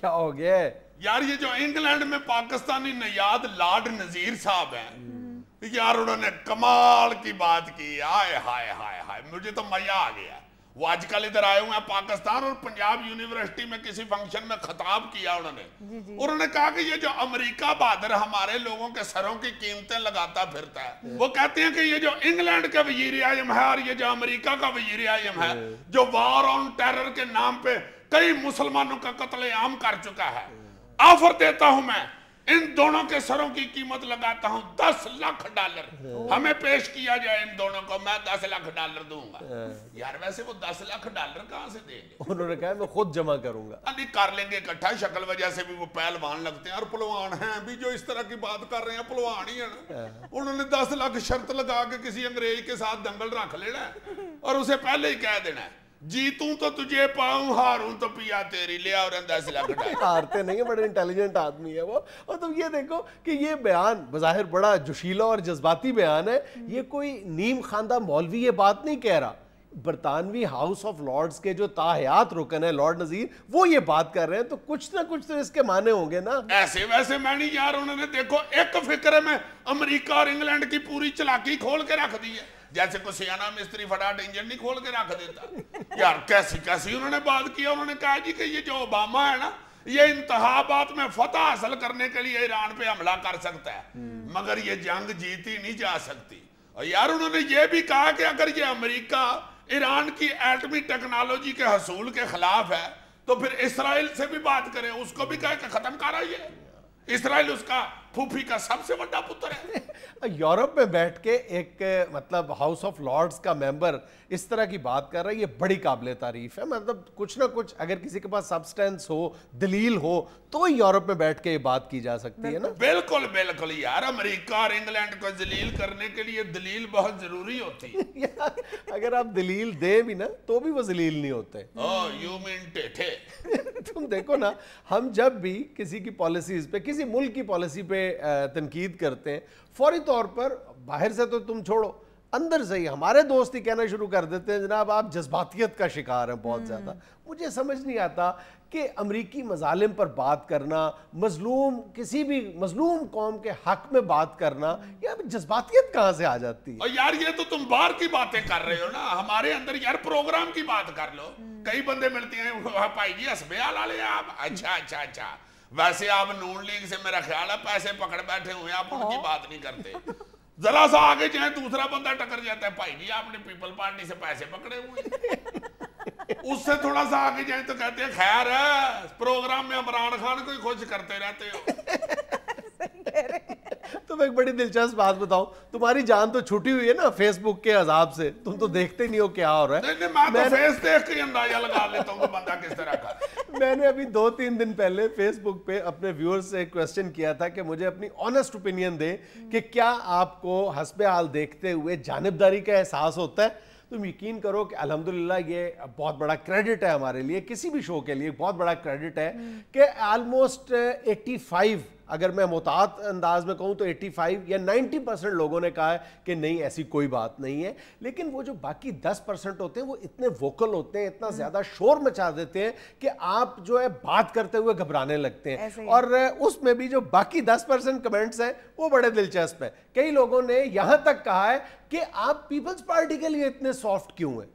کیا ہو گیا ہے یار یہ جو انگلینڈ میں پاکستانی نیاد لارڈ نذیر صاحب ہیں یار انہوں نے کمال کی بات کی آئے ہائے ہائے ہائے مجھے تو مزہ آ گیا وہ آج کل ادھر آئے ہوئے ہیں پاکستان اور پنجاب یونیورسٹی میں کسی فنکشن میں خطاب کیا انہوں نے کہا کہ یہ جو امریکہ بہادر ہمارے لوگوں کے سروں کی قیمتیں لگاتا پھرتا ہے وہ کہتے ہیں کہ یہ جو انگلینڈ کا وزیر اعظم ہے اور یہ جو امریکہ کا وزیر اعظم ہے جو وار آن ٹیرر کے نام پہ کئی مسلمانوں کا قتل عام کر چکا ہے آفر دیتا ہوں میں ان دونوں کے سروں کی قیمت لگاتا ہوں $10 لاکھ ہمیں پیش کیا جائے ان دونوں کو میں $10 لاکھ دوں گا یار ویسے وہ $10 لاکھ کہاں سے دیں گے انہوں نے کہا میں خود جمع کروں گا نہیں کر لیں گے اکٹھا شکل وجہ سے بھی وہ پہلوان لگتے ہیں اور پلوان ہیں ابھی جو اس طرح کی بات کر رہے ہیں پلوان ہی ہے نا انہوں نے $10 لاکھ شرط لگا کے کسی انگریز کے ساتھ دنگل رکھ لینا ہے اور اسے پہلے ہی کہہ دینا ہے جیتوں تو تجھے پاؤں ہاروں تو پیا تیری لیا اور $10 لاکھ ہارتے نہیں ہیں بڑے انٹیلیجنٹ آدمی ہے وہ اور تم یہ دیکھو کہ یہ بیان بظاہر بڑا جوشیلا اور جذباتی بیان ہے یہ کوئی نیم خواندہ مولوی یہ بات نہیں کہہ رہا برطانوی ہاؤس آف لارڈز کے جو تاحیات رکن ہے لارڈ نذیر وہ یہ بات کر رہے ہیں تو کچھ نہ کچھ تو اس کے معنی ہوں گے نا ایسے ویسے میں نہیں یار انہوں نے دیکھو ایک فکر میں امریکہ اور انگلینڈ کی پوری چلاکی کھول کے رکھ دی ہے جیسے کوئی سیانہ مستری فٹاٹ انجن نہیں کھول کے رکھ دیتا یار کیسی انہوں نے بات کیا انہوں نے کہا جی کہ یہ جو اوباما ہے نا یہ انتخابات میں فتح حاصل کرنے کے لیے ایران پہ حملہ کر سکتا ہے مگر یہ جنگ جیتی نہیں جا سکتی اور یار انہوں نے یہ بھی کہا کہ اگر یہ امریکہ ایران کی ایٹمی ٹیکنالوجی کے حصول کے خلاف ہے تو پھر اسرائیل سے بھی بات کریں اس کو بھی کہے کہ ختم کرا یہ اسرائیل اس کا پھوپھی کا سب سے بڑا پتر ہے یورپ میں بیٹھ کے ایک مطلب ہاؤس آف لارڈز کا ممبر اس طرح کی بات کر رہا ہے یہ بڑی قابل تعریف ہے مطلب کچھ نہ کچھ اگر کسی کے پاس سبسٹینس ہو دلیل ہو تو یورپ میں بیٹھ کے یہ بات کی جا سکتی ہے نا بالکل بالکل یار امریکہ اور انگلینڈ کو ذلیل کرنے کے لیے دلیل بہت ضروری ہوتی ہے اگر آپ دلیل دیں بھی نا تو بھی وہ ذلیل نہیں ہوتے یو مین ٹیٹھے تم دیکھو نا ہم جب بھی کسی کی پالیسیز پہ کسی ملک کی پالیسی پہ تنقید کرتے ہیں فوری طور پر باہر سے تو تم چھوڑو اندر سے ہی ہمارے دوست ہی کہنا شروع کر دیتے ہیں جناب آپ جذباتیت کا شکار ہیں بہت زیادہ مجھے سمجھ نہیں آتا کہ امریکی مظالم پر بات کرنا مظلوم کسی بھی مظلوم قوم کے حق میں بات کرنا یہ جذباتیت کہاں سے آ جاتی ہے اور یار یہ تو تم باہر کی باتیں کر رہے ہو نا ہمارے اندر یار پروگرام کی بات کر لو کئی بندے ملتے ہیں بھائی جی حسبے آ لے آپ اچھا ویسے آپ نون لیگ سے میرا خیال ہے پیسے پکڑ بیٹھے ہوئے آپ ان کی بات نہیں کرتے ذرا سا آگے جائیں دوسرا بندہ ٹکر جاتا ہے بھائی جی آپ نے پیپل پارٹی سے پیسے پکڑے ہوئے اس سے تھوڑا سا آگے جائیں تو کہتے ہیں خیر ہے پروگرام میں عمران خان کو ہی خوش کرتے رہتے ہو تم ایک بڑی دلچسپ بات بتاؤں تمہاری جان تو چھوٹی ہوئی ہے نا فیس بک کے عذاب سے تم تو دیکھتے نہیں ہو کیا ہو رہا ہے میں تو فیس دیکھ کے اندازہ لگا لیتا ہوں کہ بندہ کس طرح کا میں نے ابھی 2-3 دن پہلے فیس بک پہ اپنے ویورز سے ایک کویسچن کیا تھا کہ مجھے اپنی آنسٹ اوپینین دیں کہ کیا آپ کو حسب حال دیکھتے ہوئے جانبداری کا احساس ہوتا ہے تم یقین کرو کہ الحمدللہ یہ بہت بڑا کریڈٹ ہے ہمارے لیے کسی بھی شو کے لیے بہت بڑا کریڈٹ ہے کہ آلموسٹ 85 اگر میں محتاط انداز میں کہوں تو 85 یا 90% لوگوں نے کہا ہے کہ نہیں ایسی کوئی بات نہیں ہے لیکن وہ جو باقی 10% ہوتے ہیں وہ اتنے ووکل ہوتے ہیں اتنا زیادہ شور مچا دیتے ہیں کہ آپ جو ہے بات کرتے ہوئے گھبرانے لگتے ہیں اور اس میں بھی جو باقی 10% کمنٹس ہیں وہ بڑے دلچسپ ہیں کئی لوگوں نے یہاں تک کہا ہے کہ آپ پیپلز پارٹی کے لیے اتنے سافٹ کیوں ہیں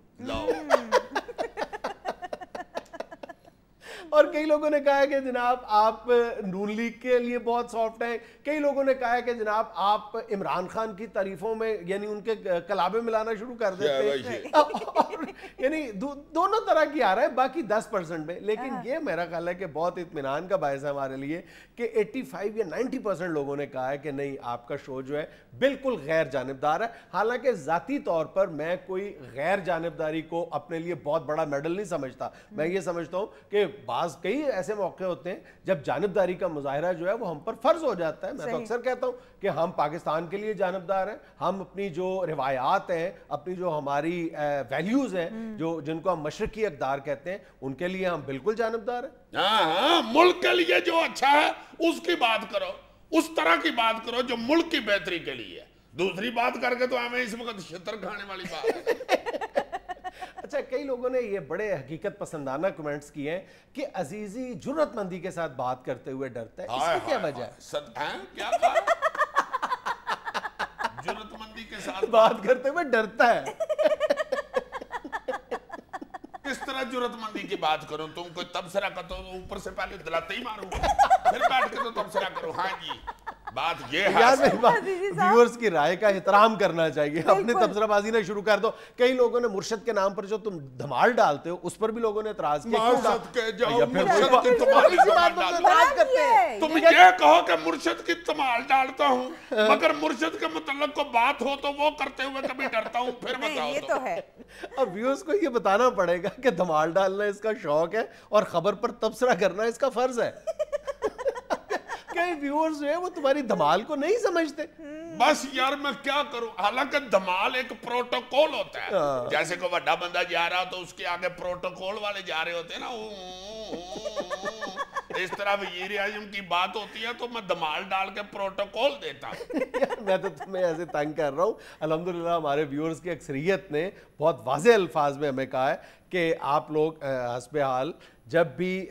اور کئی لوگوں نے کہا ہے کہ جناب آپ نون لیگ کے لیے بہت سافٹ ہیں کئی لوگوں نے کہا ہے کہ جناب آپ عمران خان کی تعریفوں میں یعنی ان کے کلابے ملانا شروع کر دیتے ہیں یعنی دونوں طرح کی آ رہا ہے باقی 10% میں لیکن یہ میرا خیال ہے کہ بہت اطمینان کا باعث ہے ہمارے لیے کہ 85 یا 90% لوگوں نے کہا ہے کہ نہیں آپ کا شو جو ہے بالکل غیر جانبدار ہے حالانکہ ذاتی طور پر میں کوئی غیر جانبداری کو اپنے لیے بہت بڑا میڈل نہیں سمجھتا میں یہ سمجھتا ہوں کہ کئی ایسے موقع ہوتے ہیں جب جانبداری کا مظاہرہ جو ہے وہ ہم پر فرض ہو جاتا ہے میں تو اکثر کہتا ہوں کہ ہم پاکستان کے لیے جانبدار ہیں ہم اپنی جو روایات ہیں اپنی جو ہماری ویلیوز ہیں جو جن کو ہم مشرقی اقدار کہتے ہیں ان کے لیے ہم بالکل جانبدار ہیں ہاں ملک کے لیے جو اچھا ہے اس کی بات کرو اس طرح کی بات کرو جو ملک کی بہتری کے لیے دوسری بات کر کے تو ہمیں اس وقت شطر کھانے والی بات ہے اچھا کئی لوگوں نے یہ بڑے حقیقت پسندانہ کمنٹس کیے ہیں کہ عزیزی جرات مندی کے ساتھ بات کرتے ہوئے ڈرتا ہے، اس کی کیا وجہ ہے؟ کیا کہا؟ جرات مندی کے ساتھ بات کرتے ہوئے ڈرتا ہے؟ کس طرح جرات مندی کی بات کروں؟ تم کوئی تبصرہ کرو تو اوپر سے پہلے دلاتے ہی ماروں، پھر بیٹھ کے تو تبصرہ کرو. ہاں جی بات یہ ہے. ویورز کی رائے کا احترام کرنا چاہیے، اپنے تبصرہ بازی نہ شروع کر دو. کئی لوگوں نے مرشد کے نام پر جو تم دھمال ڈالتے ہو اس پر بھی لوگوں نے اعتراض کیا. مرشد کے جاؤ، مرشد کی تمہاری دھمال ڈالتا. تم یہ کہو کہ مرشد کی تمہال ڈالتا ہوں، مگر مرشد کے متعلق کو بات ہو تو وہ کرتے ہوئے کبھی ڈرتا ہوں. پھر بتاؤ تو. اب ویورز کو یہ بتانا پڑے گا کہ دھمال ڈالنا اس کا شوق ہے اور خبر پر تبصرہ کرنا اس کا فرض ہے. کئی ویورز جو ہے وہ تمہاری دھمال کو نہیں سمجھتے. بس یار میں کیا کروں، حالانکہ دھمال ایک پروٹوکول ہوتا ہے. جیسے کوئی بڑا بندہ جا رہا تو اس کے آگے پروٹوکول والے جا رہے ہوتے ہیں نا، اس طرح وزیر اعظم کی بات ہوتی ہے تو میں دھمال ڈال کے پروٹوکول دیتا ہوں. میں تو تمہیں ایسے تنگ کر رہا ہوں. الحمدللہ ہمارے ویورز کی اکثریت نے بہت واضح الفاظ میں ہمیں کہا ہے کہ آپ لوگ حسب حال جب بھی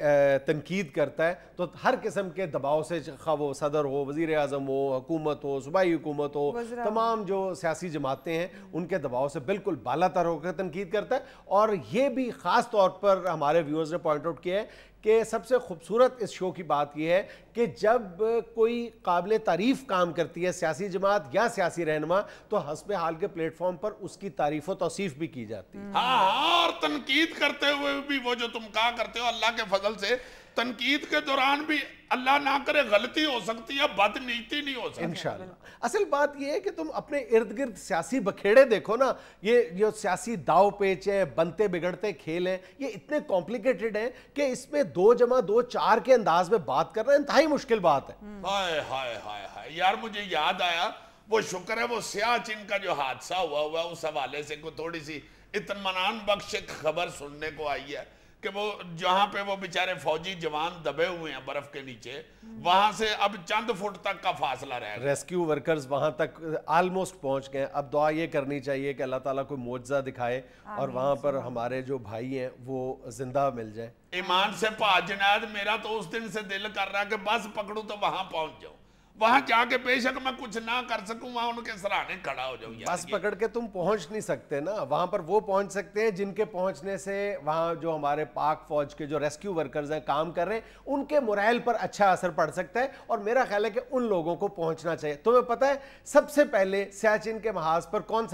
تنقید کرتا ہے تو ہر قسم کے دباؤ سے، خواہ وہ صدر ہو، وزیر اعظم ہو، حکومت ہو، صوبائی حکومت ہو، تمام جو سیاسی جماعتیں ہیں ان کے دباؤ سے بالکل بالا تر ہو کر تنقید کرتا ہے. اور یہ بھی خاص طور پر ہمارے ویورز نے پوائنٹ آؤٹ کیا ہے کہ سب سے خوبصورت اس شو کی بات یہ ہے کہ جب کوئی قابل تعریف کام کرتی ہے سیاسی جماعت یا سیاسی رہنما تو حسب حال کے پلیٹ فارم پر اس کی تعریف و توصیف بھی کی جاتی ہے. ہاں، اور تنقید کرتے ہوئے بھی وہ جو تم کہا کرتے ہو، اللہ کے فضل سے تنقید کے دوران بھی اللہ نہ کرے غلطی ہو سکتی ہے، بد نیتی نہیں ہو سکتی انشاءاللہ. اصل بات یہ ہے کہ تم اپنے ارد گرد سیاسی بکھیڑے دیکھو نا، یہ سیاسی داؤ پیچ ہے، بنتے بگڑتے کھیل ہیں، یہ اتنے کمپلیکیٹڈ ہیں کہ اس میں 2+2=4 کے انداز میں بات کرنا انتہائی مشکل بات ہے. ہائے ہائے ہائے ہائے یار، مجھے یاد آیا، وہ شکر ہے وہ سیاچن کا جو حادثہ ہوا اس حوالے سے کوئی تھوڑی سی اطمینان بخش خبر سننے کو آئی ہے کہ وہ جہاں پہ وہ بیچارے فوجی جوان دبے ہوئے ہیں برف کے نیچے، وہاں سے اب چند فٹ تک کا فاصلہ رہ گیا. ریسکیو ورکرز وہاں تک آلموسٹ پہنچ گئے. اب دعا یہ کرنی چاہیے کہ اللہ تعالیٰ کوئی معجزہ دکھائے اور وہاں پر ہمارے جو بھائی ہیں وہ زندہ مل جائیں. ایمان سے پا جنید، میرا تو اس دن سے دل کر رہا ہے کہ بس پکڑوں تو وہاں پہنچ جاؤں، وہاں جا کے بے شک میں کچھ نہ کر سکوں، وہاں ان کے سرانے کھڑا ہو جاؤں. بس پکڑ کے تم پہنچ نہیں سکتے نا، وہاں پر وہ پہنچ سکتے ہیں جن کے پہنچنے سے وہاں جو ہمارے پاک فوج کے جو ریسکیو ورکرز ہیں کام کر رہے ہیں ان کے مورائل پر اچھا اثر پڑ سکتا ہے. اور میرا خیال ہے کہ ان لوگوں کو پہنچنا چاہیے. تمہیں پتہ ہے سب سے پہلے سیاچن کے محاذ پر کون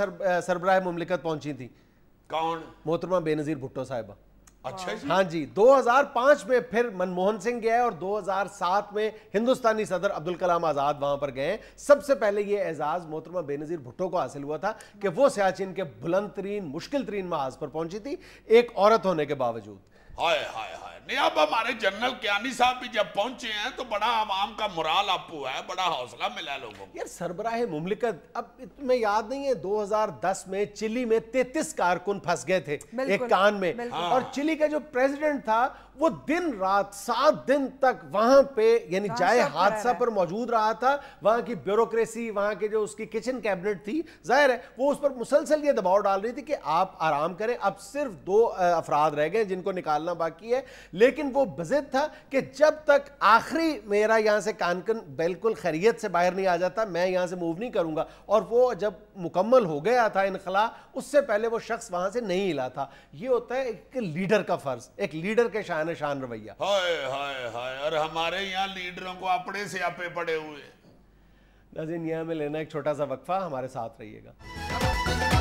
سربراہ مملکت پہنچی تھی؟ کون؟ محترمہ بے نظیر بھٹو صاحبہ. اچھا جی. ہاں جی، 2005 میں پھر منموہن سنگھ گیا اور 2007 میں ہندوستانی صدر عبدالکلام آزاد وہاں پر گئے. سب سے پہلے یہ اعزاز محترمہ بے نظیر بھٹو کو حاصل ہوا تھا کہ وہ سیاچن کے بلند ترین مشکل ترین محاذ پر پہنچی تھی ایک عورت ہونے کے باوجود. ہائے ہائے ہائے. نہیں، اب ہمارے جنرل کیانی صاحب بھی جب پہنچے ہیں تو بڑا عوام کا مرال اپ ہوا ہے، بڑا حوصلہ ملا ہے لوگوں کو. یار سربراہ مملکت، اب تمہیں یاد نہیں ہے 2010 میں چلی میں 33 کارکن پھنس گئے تھے ایک کان میں، اور چلی کا جو پریزیڈنٹ تھا وہ دن رات 7 دن تک وہاں پہ یعنی جائے حادثہ پر موجود رہا تھا. وہاں کی بیوروکریسی، وہاں کے جو اس کی کچن کیبنٹ تھی، ظاہر ہے وہ اس پر مسلسل یہ دباؤ ڈال رہی تھی کہ آپ آرام کریں. اب صرف 2 افراد رہ گئے جن کو نکالنا باقی ہے، لیکن وہ بضد تھا کہ جب تک آخری میرا یہاں سے کانکن بالکل خیریت سے باہر نہیں آ جاتا میں یہاں سے موو نہیں کروں گا. اور وہ جب مکمل ہو گیا تھا انخلا، اس سے پہلے وہ شخص وہاں سے نہیں ہلا تھا. یہ ہوتا ہے ایک لیڈر کا فرض، ایک لیڈر کے شان رویہ. ہائے ہائے ہائے. اور ہمارے یہاں لیڈروں کو اپنے سے آپے پڑے ہوئے. ناظرین، یہاں میں لینا ایک چھوٹا سا وقفہ، ہمارے ساتھ رہیے گا.